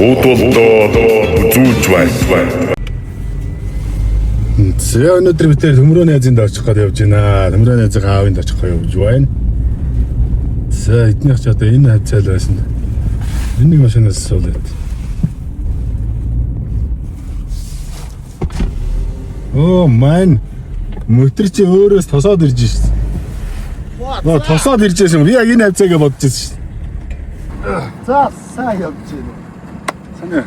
Уудлаа үзүүлж байна. За өнөөдөр бид төмрөөний азинд очих гээд явж байна. Төмрөөний азиг аавынд очих гээд явж байна. За эднийх ч одоо энэ хавцаал байсан. Энийг машинаас суулаад. Оо мань. Мотор чи өөрөөс тосоод ирж шээ. Нөө тосоод ирж байсан. Би яг энэ хавцаагаа бодож байсан шээ. За сайн явж байна. Санаа.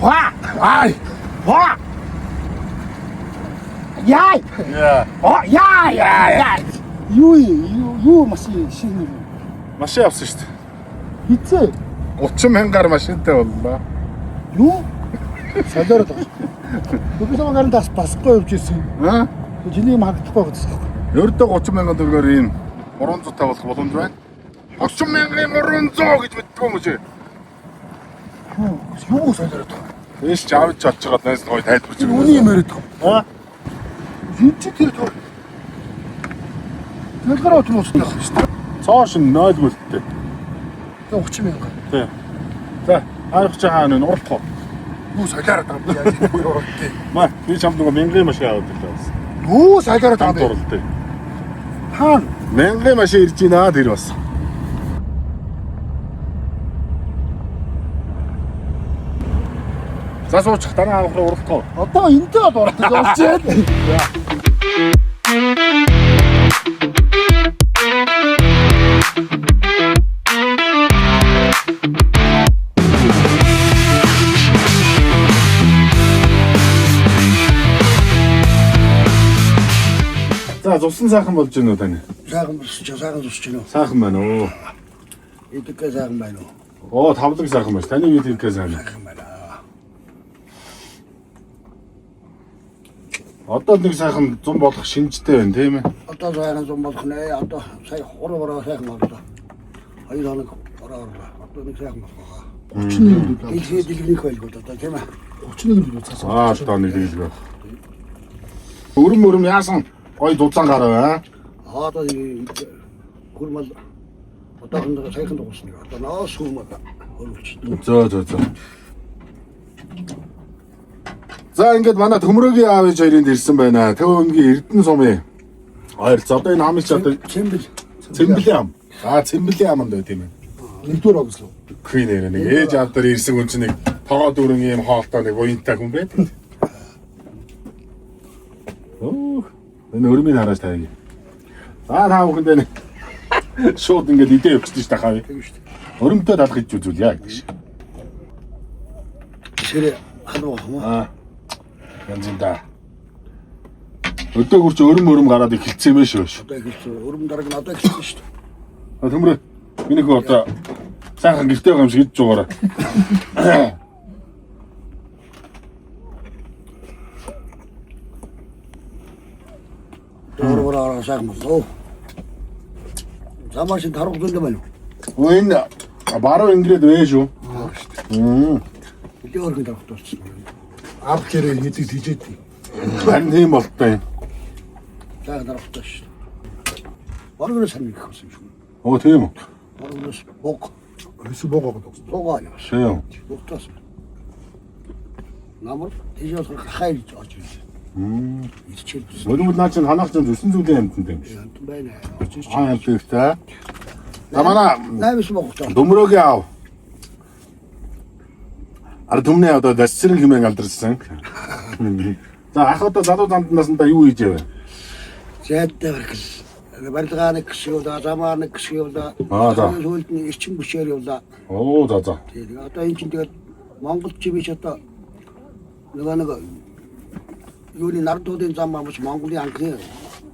Ва! Ай! Ва! Яй! О, яй! Юу машин шинэ. Машин авсан шүү дээ. Хитээ. 30 мянгаар машинтай боллоо. Юу? Солиороод байна. Бүгд магарын тас басахгүй явж ирсэн. Аа? Жилийн юм хагдахгүй байсан. Ердөө 30 мянган төгрөгөөр ийм 300 тавих боломж байна. 30 мянган 300 гэж мэддэг юм чи. Юу солиороод байна? Эс ч авч чад найс гой тайлбарч байгаа. Үний юм яриад байгаа. Аа? Хинч тэр төр. Тэгэрээ утмуустай шүү дээ. Цоошин 0 гүлттэй. 30 мянга. Тий. За, харах чи хаана вэ? Урахгүй. Юу солиороод байгаа юм яа юу уралдээ. Маа, би чамд нэг мянган машин аваад ирлээ. Юу солиороод байгаа юм. Уралдээ. Хаана? Мянган машин ирж байна тэр бас. За суучих дараа авах урахгүй. Одоо энтэй бол уралдаж болж байна. За зусан сайхан болж байна уу тань? Сайхан zusч байна уу? Сайхан байна уу? Эдгээр сайхан байна уу? Оо, тавлаг сайхан байна. Таны вид ирэхээ сайн. Сайхан байна. Одоо нэг сайхан зам болох шинжтэй байна, тийм ээ? Одоо сайхан зам болох нэ. Одоо сая хороо сайхан боллоо. 2 хоног ороо. Одоо нэг сайхан болох. 31 дэлгэрэнийх байлгүй одоо тийм ээ. 31 л цаас. Одоо нэг хэлгээ. Өрөм яасан? Гой дудлан гараа. Одоо гурмал одоо хоног сайхан дуусна. Одоо наас хүм одоо хөрвч. За. За ингээд манай төмрөгийн аав ээж хоёрын ирсэн байна. Төв өнгийн Эрдэнэ сумын хоёр. Одоо энэ хамч одоо Цэмбэл ам. Цэмбэлийн аманд бай тийм ээ. Нэгдүгээр оглоо. Queen нэр нэг ээж аав дээр ирсэн хүн чинь нэг тоогоо дүүрэн ийм хоолтой нэг уянтай хүн байт. Энэ өрмийн хараас таяг. Та бүхэндээ нэг шууд ингээд идэ өгсөн шүү дээ хавь. Өрөмтөө талах гэж үзүүл яа гэдэг шиг. Ширээ халуу хаа. Янзында. Өдөө гүрч өрөм гараад ихэлцсэн юм шүү. Одоо ихэлцээ. Өрөм дараг нь одоо ихэлцсэн шүү дээ. Төмрөө миний хөө одоо сайхан гэртэй байгаа юм шиг идэж байгаарай. Ороо сайхан болоо. Замашин тарах зүйл байна уу? Энэ баруун ингээд вэ шүү. Үлээ оргон тарах тулсан. Ав хэрэг хийдэг тийжээд. Харин тийм болтой. Сайхан тарах тулсан. Оргоноос харин их болсон юм шүү. Оо тийм үү. Оргоноос бог. Өсө богоо гэдэг. Богоо юм. Тийм. Богтоос. Намар тийжээ хахайж орж ирсэн. Иччихсэн. Өнөөдөр наа чинь ханах чинь 9 зүйлийн амтнд юм шиг. Янт байна. Орж ирсэн. Аа тэгтэй. За манай Найвс богтоо. Төмрөгийн аав. Ар төмний одоо дасцэрэн хэмээн алдарсан. За ах одоо залуу занднаас нь юу хийж яваа? Зайтай баргал. Барилгааны гişиг явлаа, замаар нэг гişиг явлаа. Сүүлд нь эрчим бүшээр явлаа. Оо за. Тэгээд одоо энэ чинь тэгээд Монголч биш одоо нэг юуны нардуудын зам маш Монголын анхны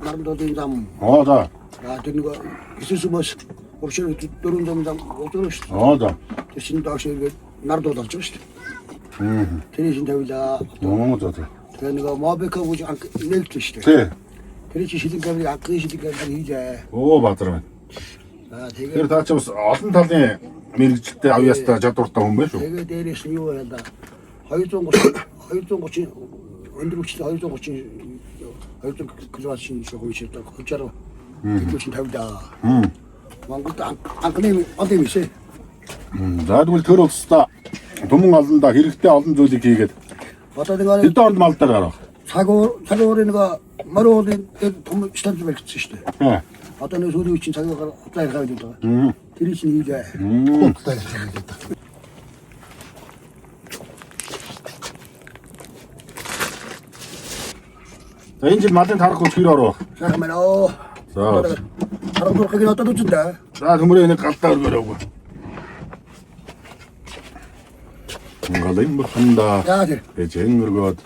нардуудын зам. Оо за. Тэр нэг Иесус бас уршир 400 зам өдөр шүү дээ. Оо за. Тэр чинь доош ирээд нардууд олж байгаа шүү дээ. Тэр чинь тавилаа. Оо за. Тэр нэг Мобека гэж нээлт шүү дээ. Тий. Тэр чинь шилэн гаврыг анхны шилэн гаврыг хийлээ. Оо баатар байна. Тэгээд Тэр таа ч бас олон талын мэрэгчлээ авьяастай чадвартай хүн байх шүү. тэгээд дээрээс нь юу байна да 230 өндөр хүчтэй 230 кг шин шиг хойш одоо 30 тэтгэвч тавьлаа. Монголд анхны олон юм шээ. За тэгвэл төр улсдаа түмэн олондоо хэрэгтэй олон зүйлийг хийгээд Одоо нэг хэдэн онд мал дээр гарах. цагуурын нэг мөрөөдийн том штаб баригдсан шүү дээ. Тий. Одоо нэг сүүлийн үеийн цагаар удаан гараад байгаа. Тэр чинь хийлээ. Удаан гараад. За энэ жил малын тарах хүч хэр орох. Сайхан байна оо. За. Харин дурхыг одоо үзэндээ. За төмөрөө нэг галтаа өргөрөөгүй. Галын бурханда. Яа тэр. Эжэн өргөөд.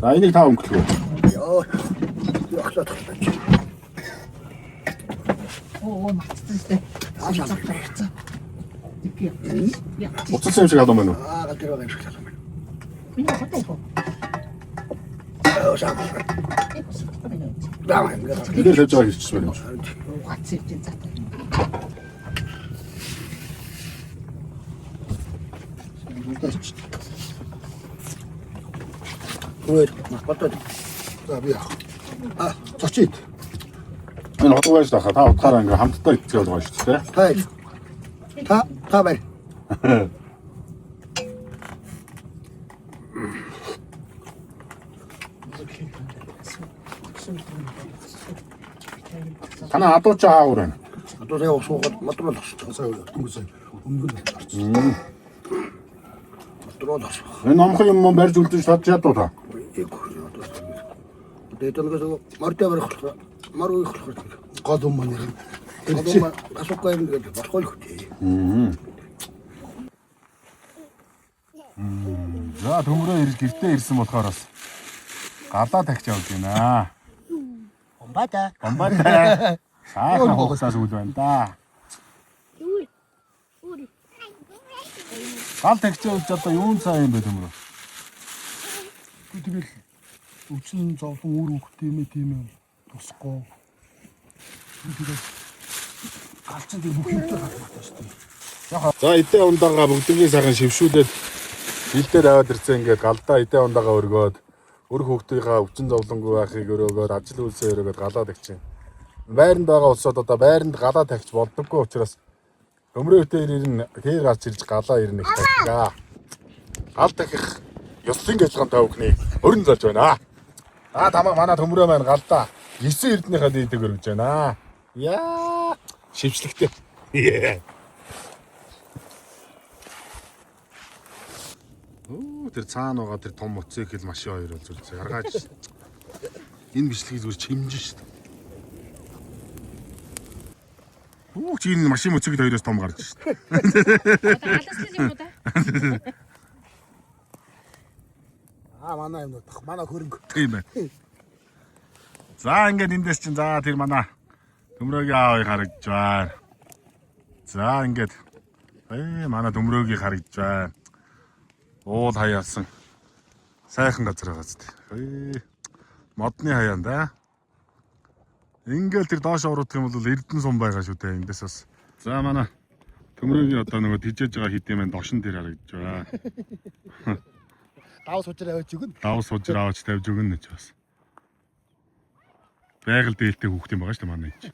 За энийг таа өнгөлөө. Йоо. Яхсаа тахлаач. Оо мацтай. Аашаа. Уцсан юм шиг адуу мэн үү? Аа тэр байгаа юм шиг байна. Миний хатайхоо. Оо саа. Даа юм. Эдгээр тавьж байгаа хийчихсэн юм шиг. Гац ивчэн затай. Ой, батат. За би яах. Цочид. Энэ хотгоо байж тахаа та утгаараа ингээм хамтдаа ицгээд байгаа шүү дээ. Хай. Та бай. Танаа адуу ч аавар байна. Одоо яг суугаад матрал болчихсон. Хүмүүсээ өнгөн болчихсон. Матрал болчихсон. Энэ номхон юм барьж үлдэж чадчихад та. Тэгээд нэг мордэ барих мар уйх болох. Гол юм маань юм. Асуухгүй юм гэдэг болохгүй л хөтэй. За төмрөө гэртээ ирсэн болохоор бас галаа тагч явж байна. Бомбата. Бомбата. Сайхан хугацаас үл байна да. Гал тагч явж одоо юун цаа юм бэ төмрөө? Тэгэл өвчин зовлон үр хөхтэй юм тийм юм. Тусахгүй. Тэгээд галчин дээр бүх юмтай гадмаатай шүү дээ. За эдээ ундаага бүгднийг сайхан шившүүлээд хилдээр аваад ирсэн ингээд галдаа эдээ ундаага өргөөд өр хөхтийнхаа өвчин зовлонгүй байхыг өрөөгөөд ажил үйлсээ өрөөгөөд галаа тагчин. Байранд байгаа улсууд одоо байранд галаа тагч болдоггүй учраас өмрөөтэй ирнэ хээ гарч ирж галаа ирнэ гэх тагчаа. Гал тахих ёслын ажиллагаантай өгнө. Өрн залж байна. Тамаа манай төмрөө маань галдаа 9 эрднийхээ дийдэг өргөж байна. Яа шивчлэгтэй. Тэр цаана байгаа тэр том моцикл машин хоёр бол зүрх гаргаж шээ. Энэ бичлэгийг зүгээр чимжин шүү дээ. Чи энэ машин моцикл хоёроос том гарч шээ. Аласлын юм уу да? Манай юм дах. Манай хөрөнгө. Тийм байна. За ингээд эндээс чинь за тэр манай төмрөөгийн аавыг харагдж байна. За ингээд манай төмрөөгийг харагдж байна. Уул хаяасан. Сайхан газар байгаа зү. Модны хаяан да. Ингээл тэр доош орох юм бол Эрдэнэ сум байгаа шүү дээ эндээс бас. За манай төмрөөгийн одоо нөгөө тижээж байгаа хит юм дошин дээр харагдж байна. Давс уучраа авч өгнө. Давс сужир аваач тавьж өгнө гэж бас. Байгаль дээлтэй хүүхд юм байгаа шүү дээ манай энэ.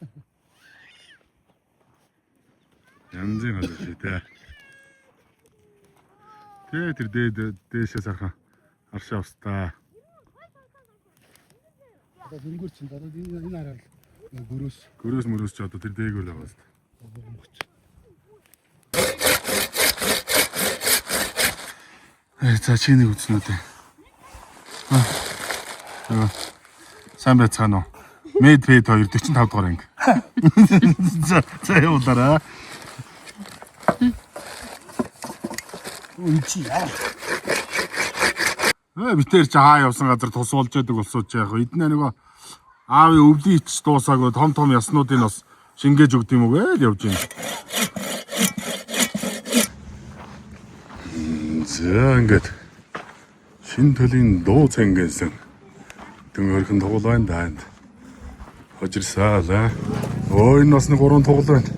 Янзын хадаж тий. Тэр дээшээс харахаа аршаа устаа. Одоо хөнгөрч энэ хараад Гөрөөс мөрөөс ч одоо тэр дээгүүр байгаа шүү дээ. За чи нэг үзнэ үү. Сайн байцгаана уу? Med 2 45 дугаар анги. За явуулаарай. үчиа. Битээр чи хаа явсан газар тус болж яадаг болсооч яах вэ? Эднэ нөгөө аавын өвлийн ич дуусаагүй том яснуудыг бас шингээж өгд юм уу гээл явж байна. За ингээд шинэ төлийн дуу цангасан дөнгөрхөн тугуул байна да. Хожирсаалаа. Ой энэ бас нэг 3 тугуул байна.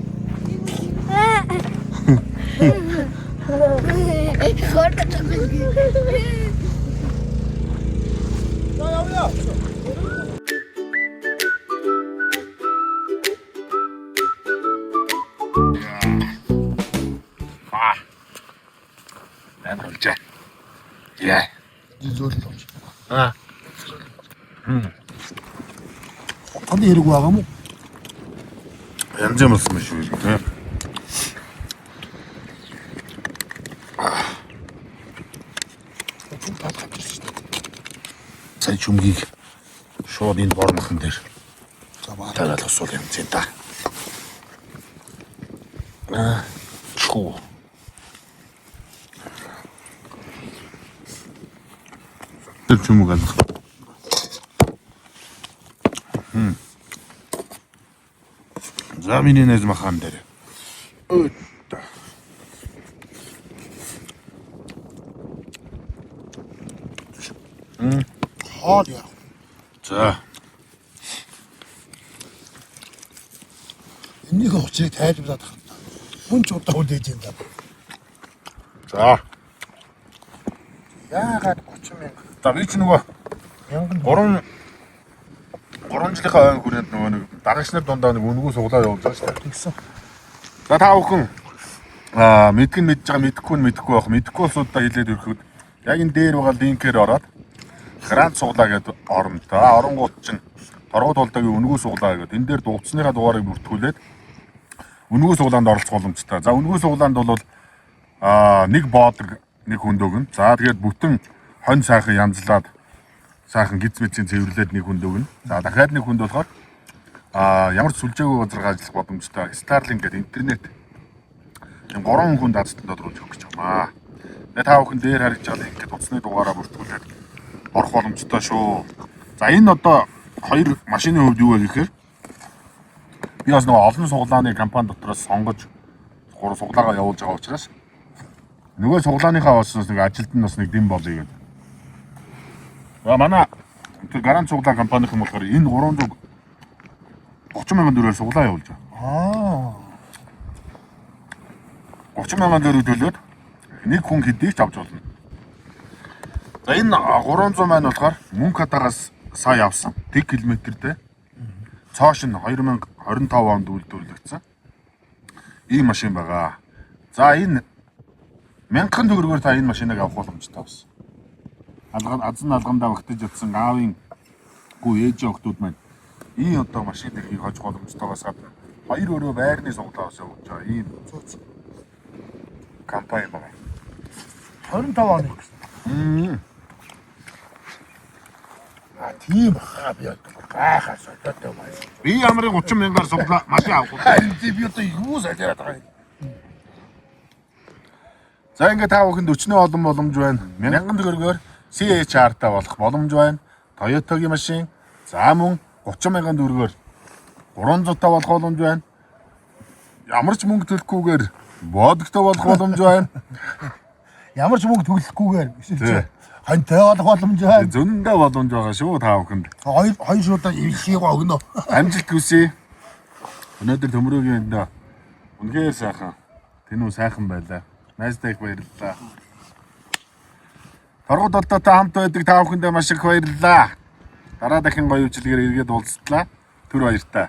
Яа. Зөөлөл. Аа. Таны хэрэг байгаа мó? Янз юм болсон биш үү? Сая чүмгийг шууд энэ бормхон дээр тавиад асуул юм чинь та. Чуу. Тэр чүмэг алах. За миний нэз махан дээр. Хоол яа. За. Энийг очиг тайлбарлаад ахна. Хүн ч удаа хүлээж юм даа. За. Яагаад 30 мянга? За би ч нөгөө 3 жилийнхаа ойн хүрээнд нөгөө нэг дарагч нар дундаа нэг үнгүү суглаа явуулж байгаа шүү дээ. Тэгсэн. За та бүхэн мэдгэн мэдж байгаа мэдэхгүй нь мэдэхгүй байх. Мэдэхгүй улсуудаа хилээд өрхөд яг энэ дээр байгаа линкээр ороод грант суглаа гэдэг оронтой. Оронгууд чинь торгууд болдогийн үнгүү суглаа гэдэг. Энэ дээр дугцсныхаа дугаарыг бүртгүүлээд үнгүү суглаанд оролцох боломжтой. За үнгүү суглаанд бол нэг боодог нэг хүнд өгнө. За тэгээд бүтэн хонь сайхан янзлаад сайхан гиз мэдсийн цэвэрлээд нэг хүнд өгнө. За дахиад нэг хүнд болохоор ямар ч сүлжээгүй газар ажиллах боломжтой Starlink гэдэг интернет юм 3 хүнд азтанд тодруулж өгөх гэж байна. Тэгээ та бүхэн дээр харж байгаа ингээд утасны дугаараа бүртгүүлээд орох боломжтой шүү. За энэ одоо хоёр машины хувьд юу вэ гэхээр би бас нөгөө олон суглааны компани дотроос сонгож суглаагаа явуулж байгаа учраас нөгөө суглааныхаа бас нэг ажилд нь бас нэг дэм болъё гэдэг. За манай тэр гарант суглаа компанийн болохоор энэ 330 мянган төгрөгөөр суглаа явуулж байгаа. 30 мянган төгрөг төлөөд нэг хүн хэдийг ч авч болно. За энэ 300 маань болохоор мөнгө хатагаас сая авсан. 1 км-тэй. Цоош нь 2025 онд үйлдвэрлэгдсэн. Ийм машин байгаа. За энэ 1000 төгрөгөөр та энэ машиныг авах боломжтой байна. Азан алгамдаа багтаж ятсан аавын гүү ээж охтууд маань ийм одоо машин дэлхийг хожих боломжтойгоос гадна хоёр өрөө байрны суглаас явуулж байгаа ийм компани байна. 25 оны гэсэн. Тийм би гайхаас одоо байна. Би ямарын 30 мянгаар суглаа машин авах. Би одоо юу сайжраад байгаа юм. За ингээд та бүхэнд өчнөө олон боломж байна. 1000 төгрөгөөр CHR-тай болох боломж байна. Toyota-гийн машин. За мөн 30 мянган төгрөгөөр 300-тай болох боломж байна. Ямар ч мөнгө төлөхгүйгээр бодогтой болох боломж байна. Ямар ч мөнгө төлөхгүйгээр эсвэл хоньтой болох боломж байна. Зөндөө боломж байгаа шүү та бүхэнд. Хоёр шуудаа ившиг өгнө. Амжилт хүсье. Өнөөдөр төмрөгийн энэ үнэхээр сайхан. Тэнүү сайхан байлаа. Найзтай их баярлалаа. Торгод одоотой хамт байдаг та бүхэндээ маш их баярлалаа. Дараа дахин гоё үйлчлэгээр эргээд уулзтлаа. Түр баяртай.